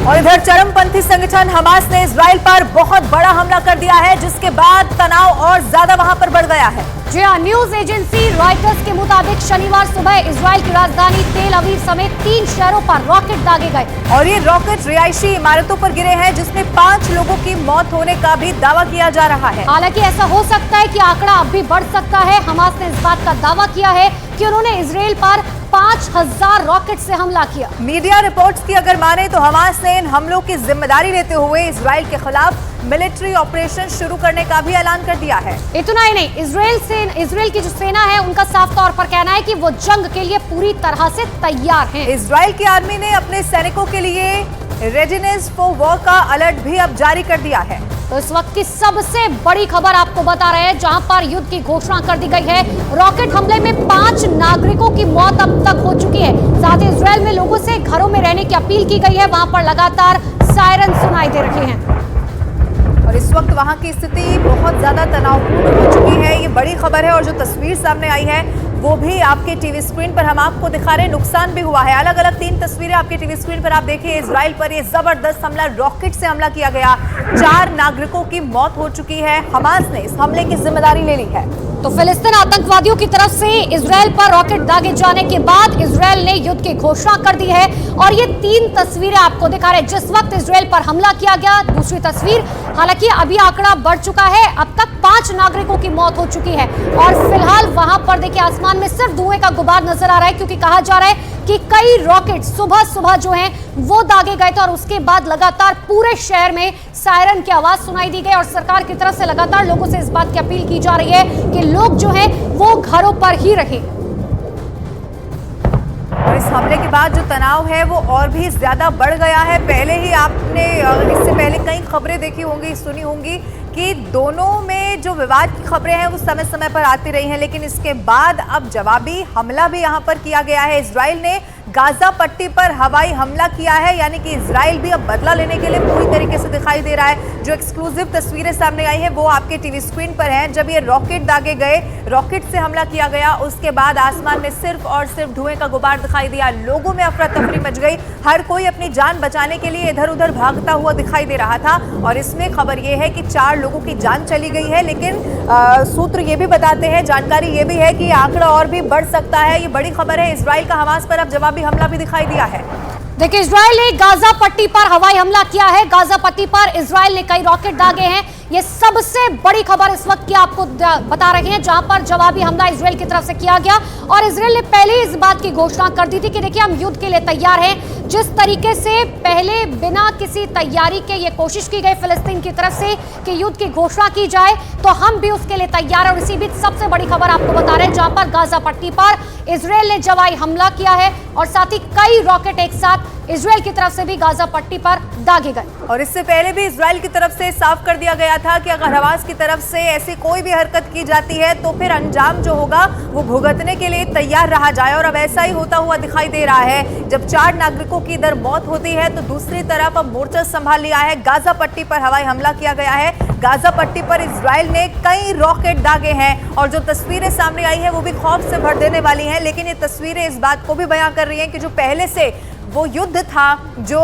और इधर चरमपंथी संगठन हमास ने इजराइल पर बहुत बड़ा हमला कर दिया है, जिसके बाद तनाव और ज्यादा वहां पर बढ़ गया है। जी हाँ, न्यूज एजेंसी रॉयटर्स के मुताबिक शनिवार सुबह इजराइल की राजधानी तेल अवीव समेत 3 शहरों पर रॉकेट दागे गए और ये रॉकेट रिहायशी इमारतों पर गिरे हैं, जिसमें 5 लोगों की मौत होने का भी दावा किया जा रहा है। हालांकि ऐसा हो सकता है कि आंकड़ा अब भी बढ़ सकता है। हमास ने इस बात का दावा किया है कि उन्होंने इजराइल पर 5000 रॉकेट से हमला किया। मीडिया रिपोर्ट्स की अगर माने तो हमास ने इन हमलों की जिम्मेदारी लेते हुए इजराइल के खिलाफ मिलिट्री ऑपरेशन शुरू करने का भी ऐलान कर दिया है। इतना ही नहीं, इजराइल की जो सेना है उनका साफ तौर पर कहना है कि वो जंग के लिए पूरी तरह से तैयार है। इजराइल की आर्मी ने अपने सैनिकों के लिए रेडिनेस फॉर वॉर का अलर्ट भी अब जारी कर दिया है। तो इस वक्त की सबसे बड़ी खबर आपको बता रहे हैं, जहां पर युद्ध की घोषणा कर दी गई है। रॉकेट हमले में 5 नागरिकों की मौत अब तक हो चुकी है। साथ ही इजराइल में लोगों से घरों में रहने की अपील की गई है। वहां पर लगातार सायरन सुनाई दे रहे हैं और इस वक्त वहां की स्थिति बहुत ज्यादा तनावपूर्ण हो चुकी है। ये बड़ी खबर है और जो तस्वीर सामने आई है वो भी आपके टीवी स्क्रीन पर हम आपको दिखा रहे हैं। नुकसान भी हुआ है। अलग अलग 3 तस्वीरें आपके टीवी स्क्रीन पर आप देखिए। इजराइल पर ये जबरदस्त हमला, रॉकेट से हमला किया गया। 4 नागरिकों की मौत हो चुकी है। हमास ने इस हमले की जिम्मेदारी ले ली है। तो फिलिस्तीन आतंकवादियों की तरफ से इजराइल पर रॉकेट दागे जाने के बाद इजराइल ने युद्ध की घोषणा कर दी है और ये 3 तस्वीरें आपको दिखा रहे हैं जिस वक्त इजराइल पर हमला किया गया। दूसरी तस्वीर, हालांकि अभी आंकड़ा बढ़ चुका है, अब तक 5 नागरिकों की मौत हो चुकी है और फिलहाल वहां पर देखिए आसमान में सिर्फ धुएं का गुबार नजर आ रहा है, क्योंकि कहा जा रहा है कि कई रॉकेट सुबह जो हैं वो दागे गए थे और उसके बाद लगातार पूरे शहर में सायरन की आवाज सुनाई दी गई और सरकार की तरफ से लगातार लोगों से इस बात की अपील की जा रही है कि लोग जो हैं वो घरों पर ही रहें। और इस हमले के बाद जो तनाव है वो और भी ज्यादा बढ़ गया है। पहले ही आपने इससे पहले कई खबरें देखी होंगी, सुनी होंगी कि दोनों में जो विवाद की खबरें हैं वो समय समय पर आती रही हैं, लेकिन इसके बाद अब जवाबी हमला भी यहां पर किया गया है। इजराइल ने गाजा पट्टी पर हवाई हमला किया है, यानी कि इजराइल भी अब बदला लेने के लिए पूरी तरीके से दिखाई दे रहा है। जो एक्सक्लूसिव तस्वीरें सामने आई हैं वो आपके टीवी स्क्रीन पर हैं। जब ये रॉकेट दागे गए, रॉकेट से हमला किया गया, उसके बाद आसमान में सिर्फ और सिर्फ धुएं का गुबार दिखाई दिया। लोगों में अफरा तफरी मच गई। हर कोई अपनी जान बचाने के लिए इधर उधर भागता हुआ दिखाई दे रहा था और इसमें खबर यह है कि 4 लोगों की जान चली गई है। लेकिन सूत्र ये भी बताते हैं, जानकारी ये भी है कि आंकड़ा और भी बढ़ सकता है। ये बड़ी खबर है। इजराइल का हमास पर अब जवाबी हमला भी दिखाई दिया है। देखिए, इजराइल ने गाजा पट्टी पर हवाई हमला किया है। गाजा पट्टी पर इजराइल ने कई रॉकेट दागे हैं। ये सबसे बड़ी खबर इस वक्त की आपको बता रहे हैं, जहां पर जवाबी हमला इजराइल की तरफ से किया गया और इजराइल ने पहले ही इस बात की घोषणा कर दी थी कि देखिए हम युद्ध के लिए तैयार हैं। जिस तरीके से पहले बिना किसी तैयारी के ये कोशिश की गई फिलिस्तीन की तरफ से कि युद्ध की घोषणा की जाए, तो हम भी उसके लिए तैयार हैं। और इसी बीच सबसे बड़ी खबर आपको बता रहे हैं, जहां पर गाजा पट्टी पर इजराइल ने जवाबी हमला किया है और साथ ही कई रॉकेट एक साथ इजराइल की तरफ से भी गाजा पट्टी पर दागे गए। और इससे पहले भी इजराइल की तरफ से साफ कर दिया गया था कि अगर हमास की तरफ से ऐसी कोई भी हरकत की जाती है तो फिर अंजाम जो होगा वो भुगतने के लिए तैयार रहा जाए। और अब ऐसा ही होता हुआ दिखाई दे रहा है। जब 4 नागरिकों की इधर मौत होती है तो दूसरी तरफ अब मोर्चा संभाल लिया है। गाजा पट्टी पर हवाई हमला किया गया है। गाजा पट्टी पर इजराइल ने कई रॉकेट दागे हैं और जो तस्वीरें सामने आई है वो भी खौफ से भर देने वाली हैं। लेकिन ये तस्वीरें इस बात को भी बयां कर रही हैं कि जो पहले से वो युद्ध था, जो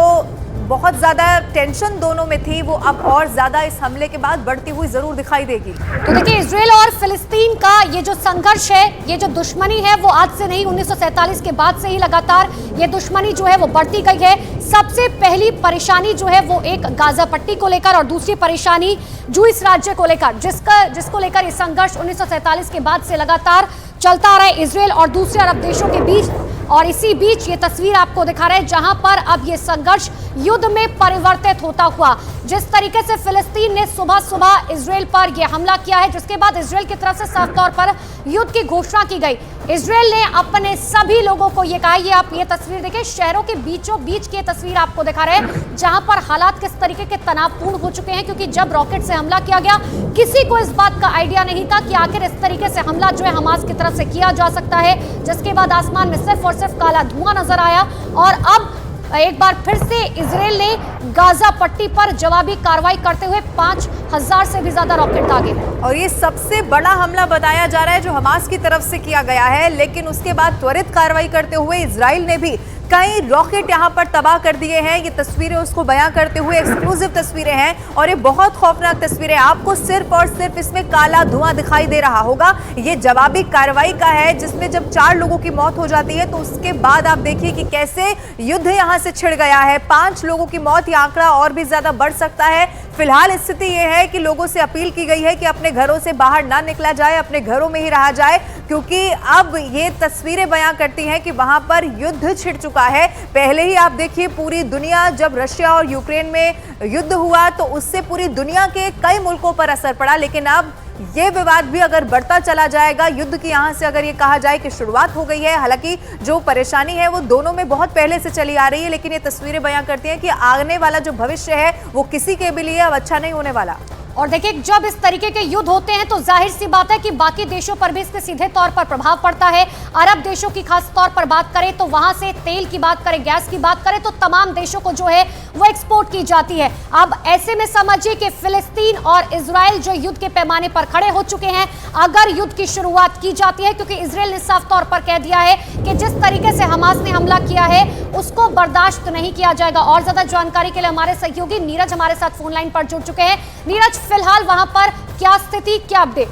बहुत ज्यादा टेंशन दोनों में थी, वो अब और ज्यादा इस हमले के बाद बढ़ती हुई जरूर दिखाई देगी। तो देखिए, इजराइल और फिलिस्तीन का ये जो संघर्ष है, ये जो दुश्मनी है, वो आज से नहीं, 1947 के बाद से ही लगातार ये दुश्मनी जो है वो बढ़ती गई है। सबसे पहली परेशानी जो है वो एक गाजा पट्टी को लेकर और दूसरी परेशानी जुइस राज्य को लेकर, जिसको लेकर ये संघर्ष 1947 के बाद से लगातार चलता आ रहा है इजराइल और दूसरे अरब देशों के बीच। और इसी बीच ये तस्वीर आपको दिखा रहे हैं, जहां पर अब ये संघर्ष युद्ध में परिवर्तित होता हुआ, जिस तरीके से फिलिस्तीन ने सुबह इजराइल पर यह हमला किया है, जिसके बाद इजराइल की तरफ से साफ तौर पर युद्ध की घोषणा की गई। इजराइल ने अपने सभी लोगों को ये कहा, ये आप ये तस्वीर देखिए, शहरों के बीचों बीच की तस्वीर आपको दिखा रहे हैं, जहां पर हालात किस तरीके के तनावपूर्ण हो चुके हैं, क्योंकि जब रॉकेट से हमला किया गया किसी को इस बात का आइडिया नहीं था कि आखिर इस तरीके से हमला जो है हमास की तरफ से किया जा सकता है, जिसके बाद आसमान में सिर्फ और सिर्फ काला धुआं नजर आया। और अब एक बार फिर से इजराइल ने गाजा पट्टी पर जवाबी कार्रवाई करते हुए 5000 से भी ज्यादा रॉकेट दागे। और ये सबसे बड़ा हमला बताया जा रहा है जो हमास की तरफ से किया गया है, लेकिन उसके बाद त्वरित कार्रवाई करते हुए इजराइल ने भी कई रॉकेट यहां पर तबाह कर दिए हैं। ये तस्वीरें उसको बयां करते हुए एक्सक्लूसिव तस्वीरें हैं और ये बहुत खौफनाक तस्वीरें। आपको सिर्फ और सिर्फ इसमें काला धुआं दिखाई दे रहा होगा। ये जवाबी कार्रवाई का है जिसमें जब 4 लोगों की मौत हो जाती है तो उसके बाद आप देखिए कि कैसे युद्ध यहां से छिड़ गया है। 5 लोगों की मौत, यह आंकड़ा और भी ज्यादा बढ़ सकता है। फिलहाल स्थिति यह है कि लोगों से अपील की गई है कि अपने घरों से बाहर ना निकला जाए, अपने घरों में ही रहा जाए, क्योंकि अब ये तस्वीरें बयां करती हैं कि वहां पर युद्ध छिड़ चुका है। पहले ही आप देखिए पूरी दुनिया, जब रशिया और यूक्रेन में युद्ध हुआ तो उससे पूरी दुनिया के कई मुल्कों पर असर पड़ा, लेकिन अब ये विवाद भी अगर बढ़ता चला जाएगा, युद्ध की यहां से अगर ये कहा जाए कि शुरुआत हो गई है। हालांकि जो परेशानी है वो दोनों में बहुत पहले से चली आ रही है, लेकिन ये तस्वीरें बयां करती हैं कि आने वाला जो भविष्य है वो किसी के भी लिए अब अच्छा नहीं होने वाला। और देखिए, जब इस तरीके के युद्ध होते हैं तो जाहिर सी बात है कि बाकी देशों पर भी इसके सीधे तौर पर प्रभाव पड़ता है। अरब देशों की खास तौर पर बात करें तो वहां से तेल की बात करें, गैस की बात करें तो तमाम देशों को जो है वो एक्सपोर्ट की जाती है। अब ऐसे में समझिए कि फिलिस्तीन और इजराइल जो युद्ध के पैमाने पर खड़े हो चुके हैं, अगर युद्ध की शुरुआत की जाती है, क्योंकि इजराइल ने साफ तौर पर कह दिया है कि जिस तरीके से हमास ने हमला किया है उसको बर्दाश्त नहीं किया जाएगा। और ज्यादा जानकारी के लिए हमारे सहयोगी नीरज हमारे साथ फोन लाइन पर जुड़ चुके हैं। नीरज, फिलहाल वहां पर क्या स्थिति, क्या अपडेट?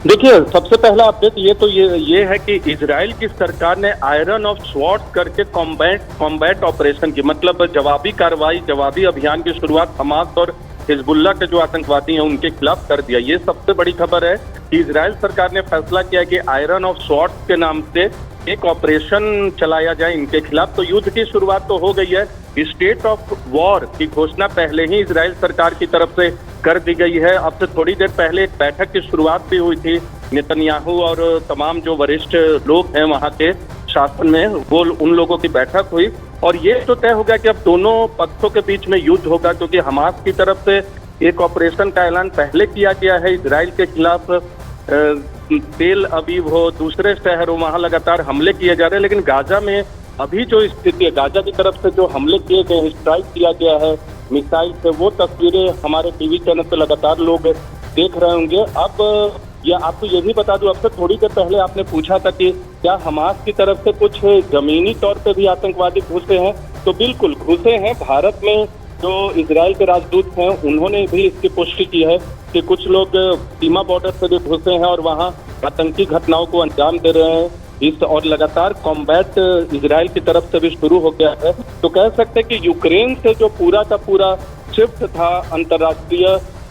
देखिए, सबसे पहला अपडेट ये है कि इजराइल की सरकार ने आयरन ऑफ स्वॉर्ड्स करके कॉम्बैट ऑपरेशन की, मतलब जवाबी कार्रवाई, जवाबी अभियान की शुरुआत हमास और हिजबुल्लाह के जो आतंकवादी हैं उनके खिलाफ कर दिया। ये सबसे बड़ी खबर है कि इजराइल सरकार ने फैसला किया कि आयरन ऑफ स्वॉर्ड्स के नाम से एक ऑपरेशन चलाया जाए इनके खिलाफ। तो युद्ध की शुरुआत तो हो गई है। स्टेट ऑफ वॉर की घोषणा पहले ही इजराइल सरकार की तरफ से कर दी गई है। अब से थोड़ी देर पहले एक बैठक की शुरुआत भी हुई थी नेतन्याहू और तमाम जो वरिष्ठ लोग हैं वहां के शासन में, वो उन लोगों की बैठक हुई और ये तो तय हो गया कि अब दोनों पक्षों के बीच में युद्ध होगा, क्योंकि हमास की तरफ से एक ऑपरेशन का ऐलान पहले किया गया है इजराइल के खिलाफ। तेल अवीव हो, दूसरे शहरों, वहां लगातार हमले किए जा रहे हैं। लेकिन गाजा में अभी जो स्थिति है, गाजा की तरफ से जो हमले किए गए, स्ट्राइक किया गया है मिसाइल से, वो तस्वीरें हमारे टीवी चैनल पे लगातार लोग देख रहे होंगे। अब या आपको ये भी बता दूं, अब से थोड़ी देर पहले आपने पूछा था कि क्या हमास की तरफ से कुछ जमीनी तौर पे भी आतंकवादी घुसे हैं, तो बिल्कुल घुसे हैं। भारत में जो इजराइल के राजदूत हैं उन्होंने भी इसकी पुष्टि की है कि कुछ लोग सीमा बॉर्डर से भी घुसे हैं और वहां आतंकी घटनाओं को अंजाम दे रहे हैं। और लगातार कॉम्बैट इजराइल की तरफ से भी शुरू हो गया है। तो कह सकते हैं कि यूक्रेन से जो पूरा का पूरा शिफ्ट था अंतर्राष्ट्रीय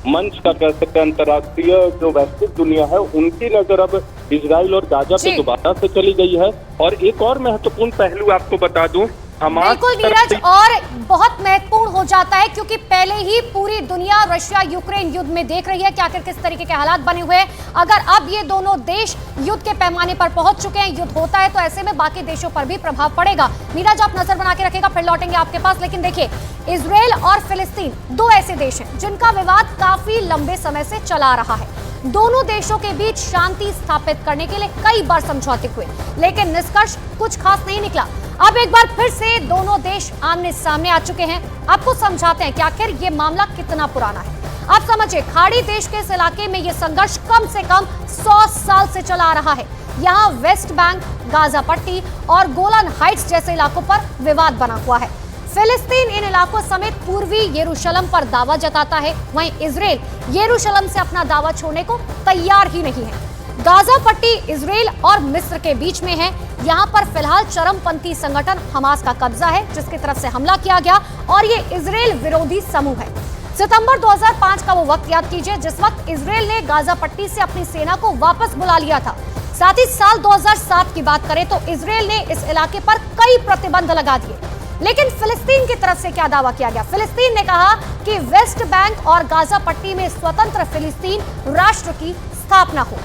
मंच का, कह सकते हैं अंतर्राष्ट्रीय जो वैश्विक दुनिया है, उनकी नजर अब इजराइल और गाजा पे दोबारा से चली गई है। और एक और महत्वपूर्ण पहलू आपको बता दूं, बिल्कुल नीरज, और बहुत महत्वपूर्ण हो जाता है क्योंकि पहले ही पूरी दुनिया रशिया यूक्रेन युद्ध में देख रही है कि आखिर किस तरीके के हालात बने हुए हैं। अगर अब ये दोनों देश युद्ध के पैमाने पर पहुंच चुके हैं, युद्ध होता है, तो ऐसे में बाकी देशों पर भी प्रभाव पड़ेगा। नीरज, आप नजर बना के रखेगा, फिर लौटेंगे आपके पास। लेकिन देखिए, इजराइल और फिलिस्तीन दो ऐसे देश हैं जिनका विवाद काफी लंबे समय से चला रहा है। दोनों देशों के बीच शांति स्थापित करने के लिए कई बार समझौते हुए, लेकिन निष्कर्ष कुछ खास नहीं निकला। अब एक बार फिर से दोनों देश आमने सामने आ चुके हैं। आपको समझाते हैं कि आखिर ये मामला कितना पुराना है। आप समझिए, खाड़ी देश के इस इलाके में ये संघर्ष कम से कम 100 साल से चला आ रहा है। यहाँ वेस्ट बैंक, गाजा पट्टी और गोलन हाइट्स जैसे इलाकों पर विवाद बना हुआ है। फिलिस्तीन इन इलाकों समेत पूर्वी यरूशलेम पर दावा जताता है, वहीं इजराइल यरूशलेम से अपना दावा छोड़ने को तैयार ही नहीं है। गाजा पट्टी इजराइल और मिस्र के बीच में है। यहाँ पर फिलहाल चरमपंथी संगठन हमास का कब्जा है, जिसकी तरफ से हमला किया गया, और ये इजराइल विरोधी समूह है। सितंबर 2005 का वो वक्त याद कीजिए जिस वक्त इजराइल ने गाजा पट्टी से अपनी सेना को वापस बुला लिया था। साथ ही साल 2007 की बात करें तो इजराइल ने इस इलाके पर कई प्रतिबंध लगा दिए। लेकिन फिलिस्तीन की तरफ से क्या दावा किया गया? फिलिस्तीन ने कहा कि वेस्ट बैंक और गाजा पट्टी में स्वतंत्र फिलिस्तीन राष्ट्र की स्थापना हो।